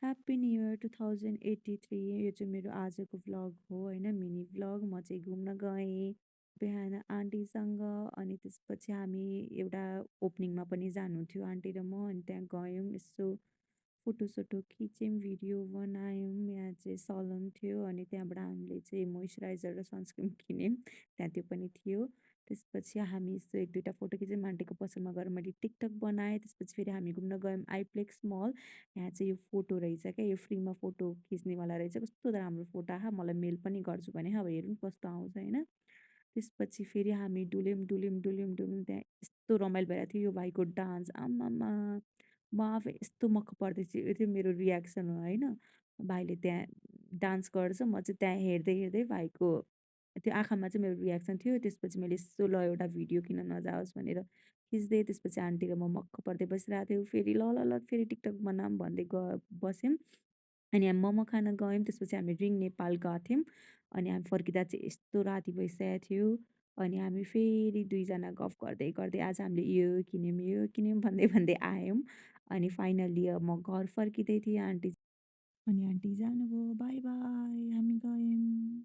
Happy new year 2083 यो चाहिँ मेरो आजको भ्लग हो होइन, मिनी भ्लग। म चाहिँ घुम्न गएँ बिहान आन्टीसँग। अनि त्यसपछि हामी एउटा ओपनिङमा पनि जानु थियो आन्टी र म, अनि त्यहाँ गयौँ, यसो फोटोसोटो खिच्यौँ, भिडियो बनायौँ। यहाँ चाहिँ सलोन थियो अनि त्यहाँबाट हामीले चाहिँ मोइस्चराइजर र सनस्क्रिन किन्यौँ, त्यहाँ त्यो पनि थियो। त्यसपछि हामी यसो एक दुईवटा फोटो खिच्यौँ, आन्टीको पसलमा गएर मैले टिकटक बनाएँ। त्यसपछि फेरि हामी घुम्न गयौँ आइप्लेक्स मल। यहाँ चाहिँ यो फोटो रहेछ क्या, यो फ्रीमा फोटो खिच्नेवाला रहेछ, कस्तो राम्रो फोटो आहा, मलाई मेल पनि गर्छु भने अब हेरौँ कस्तो आउँछ होइन। त्यसपछि फेरि हामी डुल्यौँ त्यहाँ यस्तो रमाइलो भइरहेको थियो यो भाइको डान्स, आम्मामा! म आफै यस्तो मक्ख पर्दैछु, यो चाहिँ मेरो रियाक्सन हो होइन। भाइले त्यहाँ डान्स गर्छ, म चाहिँ त्यहाँ हेर्दै हेर्दै भाइको त्यो आँखामा चाहिँ मेरो रियाक्सन थियो। त्यसपछि मैले यसो ल एउटा भिडियो किन नजाओस् भनेर खिच्दै, त्यसपछि आन्टी र म मक्ख पर्दै बसिरहेको थियौँ। फेरि ल ल ल फेरि टिकटक बनाऊँ भन्दै बस्यौँ। अनि हामी मोमो खान गयौँ, त्यसपछि हामी रिङ नेपाल गएको थियौँ। अनि हामी फर्किँदा चाहिँ यस्तो राति भइसकेको थियो। अनि हामी फेरि दुईजना गफ गर्दै गर्दै आज हामीले यो किन्यौँ भन्दै भन्दै आयौँ। अनि फाइनल्ली अब म घर फर्किँदै थिएँ, आन्टी अनि आन्टी जानुभयो, बाई बाई हामी गयौँ।